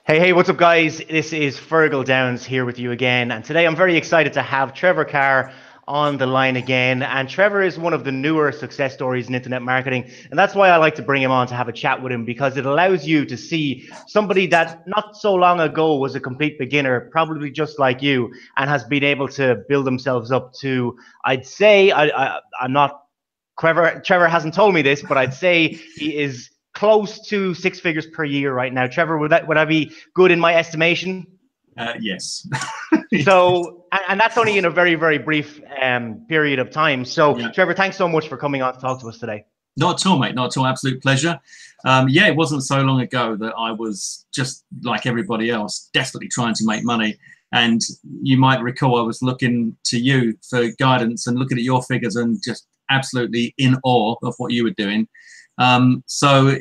Hey, what's up, guys? This is Fergal Downs here with you again. And today I'm very excited to have Trevor Carr on the line again. And Trevor is one of the newer success stories in internet marketing. And that's why I like to bring him on to have a chat with him, because it allows you to see somebody that not so long ago was a complete beginner, probably just like you, and has been able to build themselves up to, I'd say, I'm not, Trevor hasn't told me this, but I'd say he is close to six figures per year right now. Trevor, would I be good in my estimation? Yes. And that's only in a very, very brief period of time. So, yeah. Trevor, thanks so much for coming on to talk to us today. Not at all, mate. Not at all. Absolute pleasure. Yeah, it wasn't so long ago that I was just like everybody else, desperately trying to make money. And you might recall I was looking to you for guidance and looking at your figures and just absolutely in awe of what you were doing. So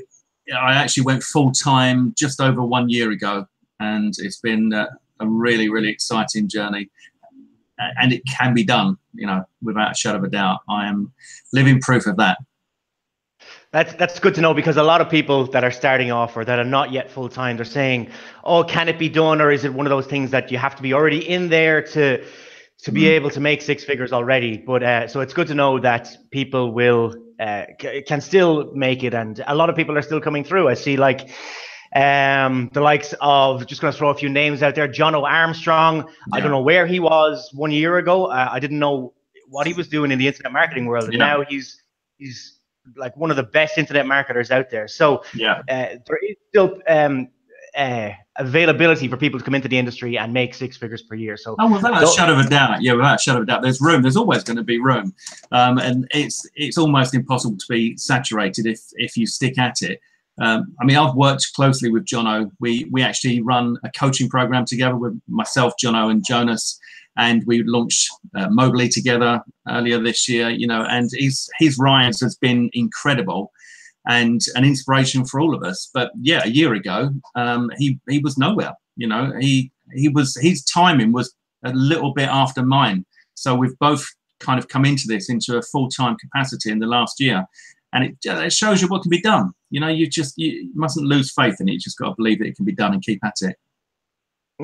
I actually went full-time just over 1 year ago, and it's been a really, really exciting journey. And it can be done, you know, without a shadow of a doubt. I am living proof of that. That's good to know, because a lot of people that are starting off or that are not yet full-time, they're saying, oh, can it be done? Or is it one of those things that you have to be already in there to be able to make six figures already? But so it's good to know that people will can still make it, and a lot of people are still coming through. I see like the likes of, just going to throw a few names out there, John Armstrong. Yeah. I don't know where he was 1 year ago. I didn't know what he was doing in the internet marketing world, and now he's like one of the best internet marketers out there. So yeah, there is still availability for people to come into the industry and make six figures per year. So without a shadow of a doubt, yeah, without a shadow of a doubt, there's room. There's always going to be room, and it's almost impossible to be saturated if you stick at it. I mean, I've worked closely with Jono. We actually run a coaching program together with myself, Jono, and Jonas, and we launched Mowgli together earlier this year. You know, and his rise has been incredible and an inspiration for all of us. But yeah, a year ago, he was nowhere. You know, his timing was a little bit after mine. So we've both kind of come into a full-time capacity in the last year, and it shows you what can be done. You know, you mustn't lose faith in it. You just got to believe that it can be done and keep at it.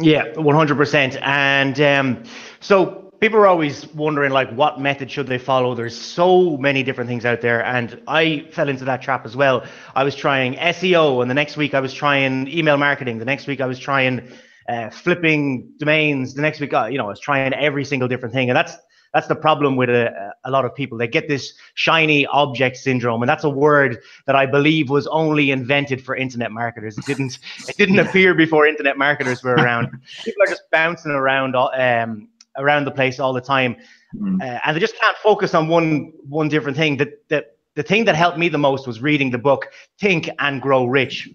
Yeah, 100%. And so people are always wondering, like, what method should they follow? There's so many different things out there, and I fell into that trap as well. I was trying SEO, and the next week I was trying email marketing. The next week I was trying flipping domains. The next week, I was trying every single different thing, and that's the problem with a lot of people. They get this shiny object syndrome, and that's a word that I believe was only invented for internet marketers. It didn't appear before internet marketers were around. People are just bouncing around the place all the time, and they just can't focus on one different thing. The thing that helped me the most was reading the book Think and Grow Rich.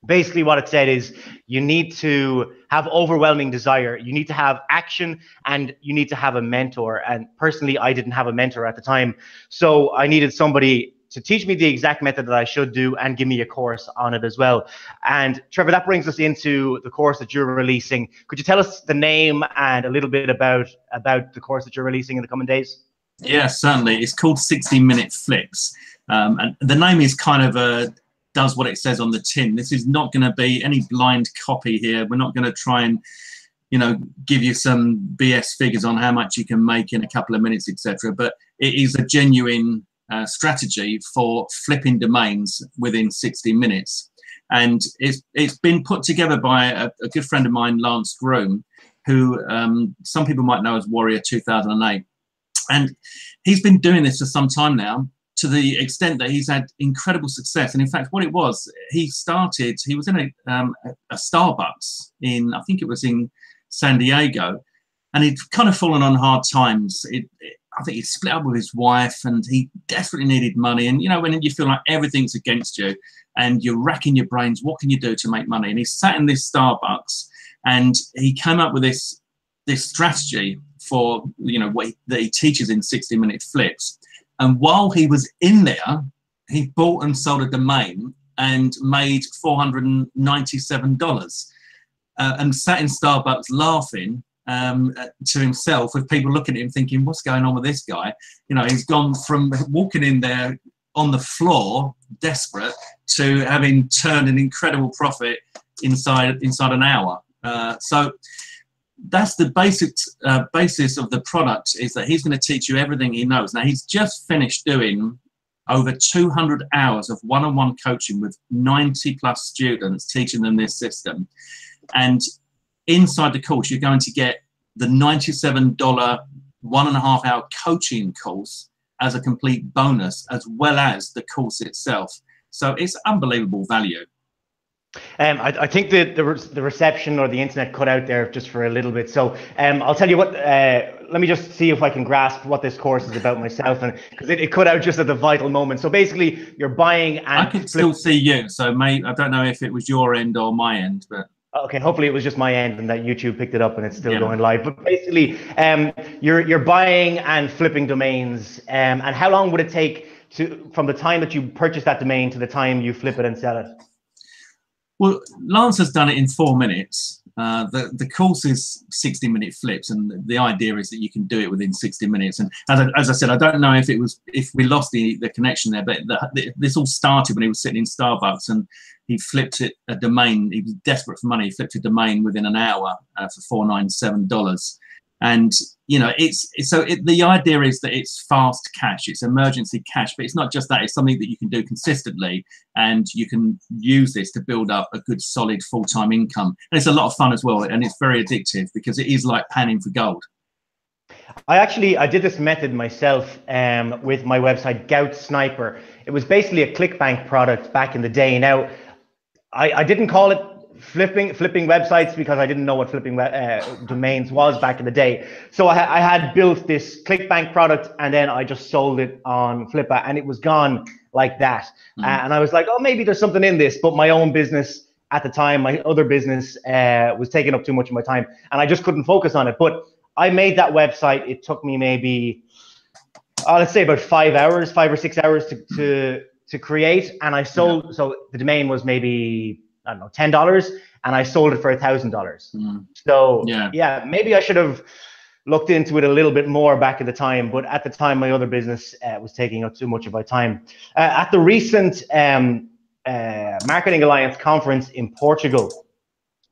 Basically what it said is you need to have overwhelming desire, you need to have action, and you need to have a mentor. And personally, I didn't have a mentor at the time, so I needed somebody to teach me the exact method that I should do and give me a course on it as well. And Trevor, that brings us into the course that you're releasing. Could you tell us the name and a little bit about the course that you're releasing in the coming days? Yeah, certainly. It's called 60-Minute Flips, and the name is kind of does what it says on the tin. This is not going to be any blind copy here. We're not going to try and, give you some BS figures on how much you can make in a couple of minutes, etc. But it is a genuine strategy for flipping domains within 60 minutes. And it's been put together by a good friend of mine, Lance Groom, who some people might know as Warrior 2008. And he's been doing this for some time now, to the extent that he's had incredible success. And in fact, what it was, he was in a Starbucks I think it was in San Diego, and he'd kind of fallen on hard times. I think he split up with his wife, and he desperately needed money. And, when you feel like everything's against you and you're racking your brains, what can you do to make money? And he sat in this Starbucks, and he came up with this strategy for, that he teaches in 60-minute flips. And while he was in there, he bought and sold a domain and made $497 and sat in Starbucks laughing to himself, with people looking at him thinking, what's going on with this guy? He's gone from walking in there on the floor, desperate, to having turned an incredible profit inside an hour. So that's the basis of the product, is that he's going to teach you everything he knows. Now, he's just finished doing over 200 hours of one-on-one coaching with 90 plus students, teaching them this system. And inside the course, you're going to get the $97 1.5 hour coaching course as a complete bonus, as well as the course itself. So it's unbelievable value. I think that the reception or the internet cut out there just for a little bit. So I'll tell you what, let me just see if I can grasp what this course is about myself, and because it cut out just at the vital moment. So basically, you're buying and I can still see you. So I don't know if it was your end or my end, but okay, hopefully it was just my end and that YouTube picked it up and it's still going live. But basically, you're buying and flipping domains. And how long would it take from the time that you purchase that domain to the time you flip it and sell it? Well, Lance has done it in 4 minutes. The course is 60-minute flips, and the idea is that you can do it within 60 minutes. And as I said, I don't know if we lost the connection there, but this all started when he was sitting in Starbucks and he flipped a domain. He was desperate for money. He flipped a domain within an hour for $497. And you know, the idea is that it's fast cash, it's emergency cash, but it's not just that. It's something that you can do consistently, and you can use this to build up a good, solid, full-time income. And it's a lot of fun as well, and it's very addictive because it is like panning for gold. I did this method myself with my website Gout Sniper. It was basically a ClickBank product back in the day. Now, I didn't call it flipping websites because I didn't know what flipping domains was back in the day. So I had built this ClickBank product, and then I just sold it on Flippa, and it was gone like that. And I was like, oh, maybe there's something in this. But my own business at the time, my other business was taking up too much of my time, and I just couldn't focus on it. But I made that website. It took me maybe, let's say about 5 or 6 hours to create. And I sold, so the domain was maybe, I don't know, $10, and I sold it for $1,000. So yeah, maybe I should have looked into it a little bit more back at the time, but at the time my other business was taking up too much of my time. At the recent Marketing Alliance conference in Portugal,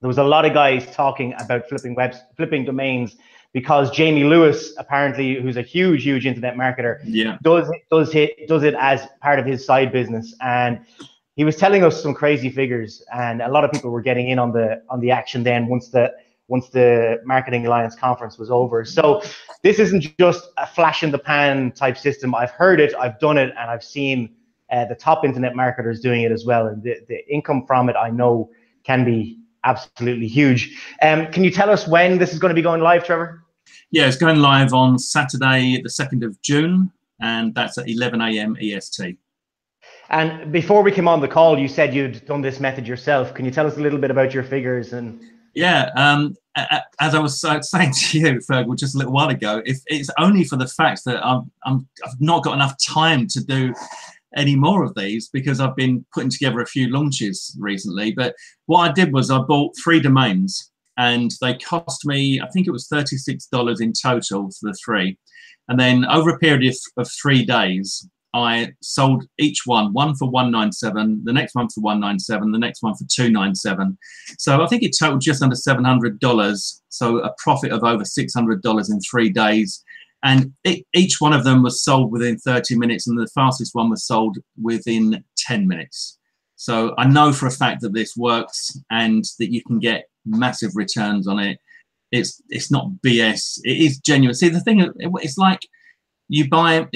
there was a lot of guys talking about flipping domains, because Jamie Lewis, apparently, who's a huge internet marketer, does it as part of his side business. And he was telling us some crazy figures, and a lot of people were getting in on the action then once the Marketing Alliance conference was over. So this isn't just a flash in the pan type system. I've heard it, I've done it, and I've seen the top internet marketers doing it as well. And the income from it, I know, can be absolutely huge. Can you tell us when this is going to be going live, Trevor? Yeah, it's going live on Saturday, the 2nd of June, and that's at 11 a.m. EST. And before we came on the call, you said you'd done this method yourself. Can you tell us a little bit about your figures? And yeah, as I was saying to you, Fergal, just a little while ago, if it's only for the fact that I've not got enough time to do any more of these, because I've been putting together a few launches recently. But what I did was I bought 3 domains, and they cost me, I think it was $36 in total for the 3. And then over a period of 3 days, I sold each one for $197, the next one for $197, the next one for $297. So I think it totaled just under $700. So a profit of over $600 in 3 days. And each one of them was sold within 30 minutes, and the fastest one was sold within 10 minutes. So I know for a fact that this works and that you can get massive returns on it. It's not BS. It is genuine. See, the thing, it's like, you buy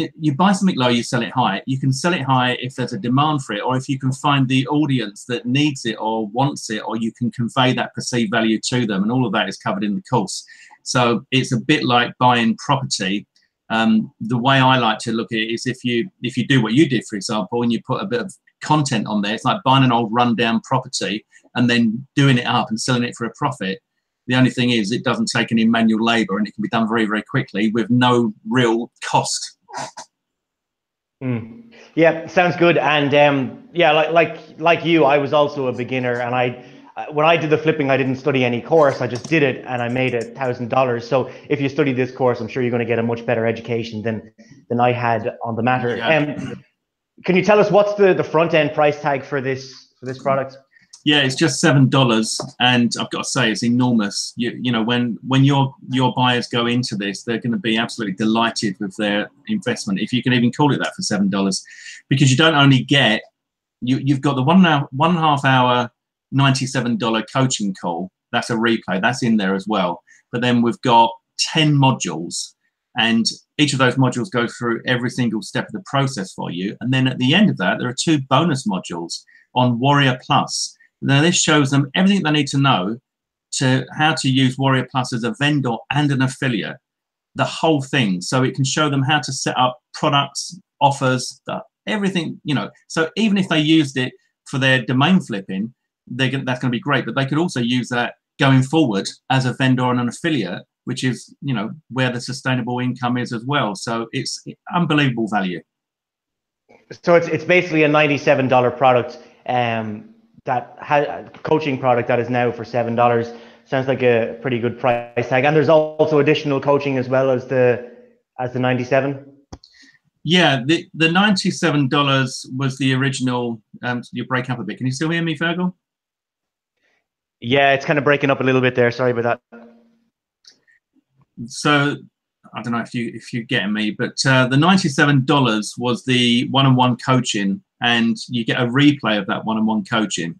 something low, you sell it high. You can sell it high if there's a demand for it, or if you can find the audience that needs it or wants it, or you can convey that perceived value to them, and all of that is covered in the course. So it's a bit like buying property. The way I like to look at it is if you do what you did, for example, and you put a bit of content on there, it's like buying an old rundown property and then doing it up and selling it for a profit. The only thing is, it doesn't take any manual labor, and it can be done very, very quickly with no real cost. Yeah, sounds good. And yeah, like you, I was also a beginner, and when I did the flipping, I didn't study any course. I just did it, and I made $1,000. So if you study this course, I'm sure you're going to get a much better education than I had on the matter. Yeah. Can you tell us what's the front end price tag for this product? Yeah, it's just $7, and I've got to say it's enormous. You know, when your buyers go into this, they're going to be absolutely delighted with their investment, if you can even call it that, for $7, because you don't only get you've got the 1.5 hour $97 coaching call. That's a replay. That's in there as well. But then we've got 10 modules, and each of those modules go through every single step of the process for you. And then at the end of that, there are 2 bonus modules on Warrior Plus. Now, this shows them everything they need to know to how to use Warrior Plus as a vendor and an affiliate, the whole thing. So it can show them how to set up products, offers, everything, you know. So even if they used it for their domain flipping, that's going to be great. But they could also use that going forward as a vendor and an affiliate, which is, you know, where the sustainable income is as well. So it's unbelievable value. So it's basically a $97 product, that coaching product that is now for $7. Sounds like a pretty good price tag. And there's also additional coaching as well as the 97. Yeah, the $97 was the original. You're breaking up a bit. Can you still hear me, Fergal? Yeah, it's kind of breaking up a little bit there. Sorry about that. So I don't know if you're getting me, but the $97 was the one-on-one coaching, and you get a replay of that one-on-one coaching.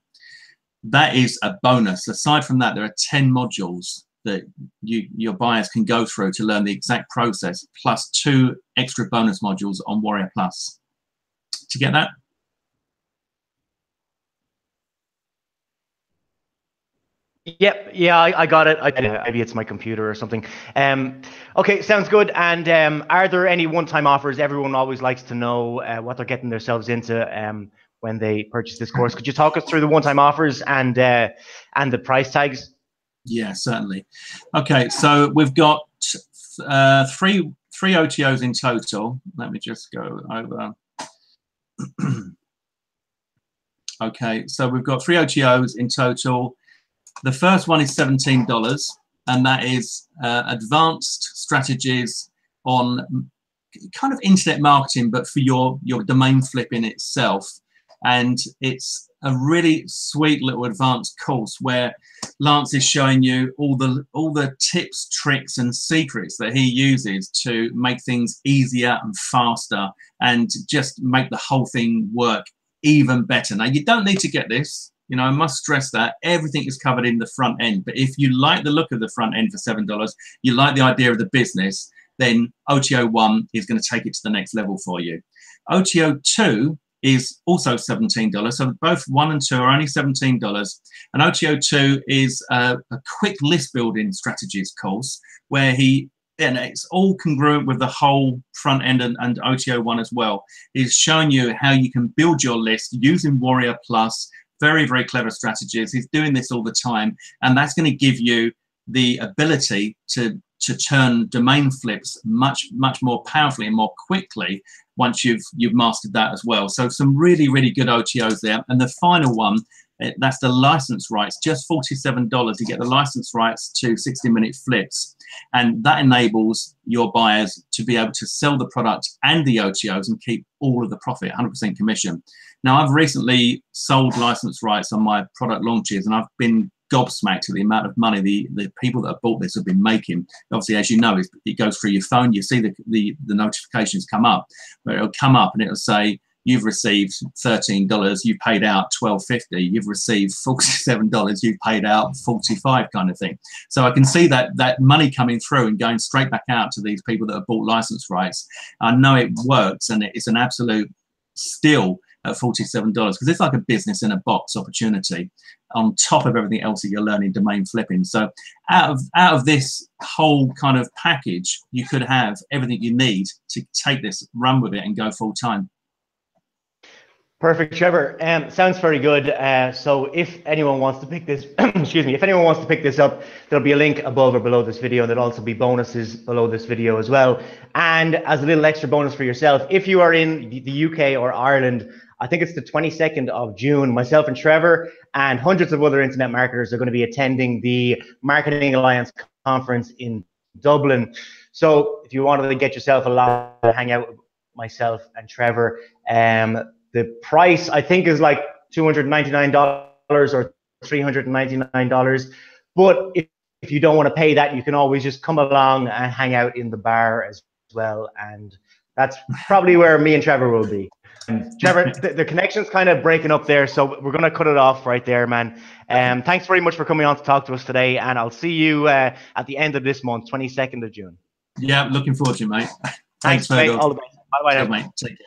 That is a bonus. Aside from that, there are 10 modules that your buyers can go through to learn the exact process, plus 2 extra bonus modules on Warrior Plus. Did you get that? Yep, yeah, I got it. Maybe it's my computer or something. Okay, sounds good. And are there any one-time offers? Everyone always likes to know what they're getting themselves into when they purchase this course. Could you talk us through the one-time offers and the price tags? Yeah, certainly. Okay, so we've got three OTOs in total. Let me just go over. Okay, so we've got 3 OTOs in total. The first one is $17, and that is advanced strategies on kind of internet marketing, but for your domain flipping itself. And it's a really sweet little advanced course where Lance is showing you all the tips, tricks, and secrets that he uses to make things easier and faster, and just make the whole thing work even better. Now, you don't need to get this. You know, I must stress that everything is covered in the front end. But if you like the look of the front end for $7, you like the idea of the business, then OTO 1 is going to take it to the next level for you. OTO 2 is also $17. So both 1 and 2 are only $17. And OTO 2 is a quick list building strategies course where and it's all congruent with the whole front end and OTO 1 as well. He's showing you how you can build your list using Warrior Plus. Very, very clever strategies. He's doing this all the time, and that's going to give you the ability to turn domain flips much more powerfully and more quickly once you've mastered that as well. So some really, really good OTOs there. And the final one, that's the license rights, just $47. You get the license rights to 60-minute flips, and that enables your buyers to be able to sell the product and the OTOs and keep all of the profit, 100% commission. Now, I've recently sold license rights on my product launches, and I've been gobsmacked at the amount of money the people that have bought this have been making. Obviously, as you know, it goes through your phone. You see the notifications come up, where it'll come up and it'll say, you've received $13, you've paid out $12.50, you've received $47, you've paid out $45, kind of thing. So I can see that money coming through and going straight back out to these people that have bought license rights. I know it works, and it's an absolute steal at $47, because it's like a business in a box opportunity on top of everything else that you're learning domain flipping. So out of this whole kind of package, you could have everything you need to take this, run with it, and go full time. Perfect, Trevor. Sounds very good. So if anyone wants to pick this, excuse me, if anyone wants to pick this up, there'll be a link above or below this video. There'll also be bonuses below this video as well. And as a little extra bonus for yourself, if you are in the UK or Ireland, I think it's the 22nd of June, myself and Trevor and hundreds of other internet marketers are going to be attending the Marketing Alliance conference in Dublin. So if you wanted to get yourself a lot to hang out with myself and Trevor, the price I think is like $299 or $399. But if you don't want to pay that, you can always just come along and hang out in the bar as well. And that's probably where me and Trevor will be. Trevor, the connection's kind of breaking up there, so we're going to cut it off right there, man. Thanks very much for coming on to talk to us today, and I'll see you at the end of this month, 22nd of June. Yeah, looking forward to it, mate. Thanks, mate. All the best. Bye-bye now. Mate. Take care.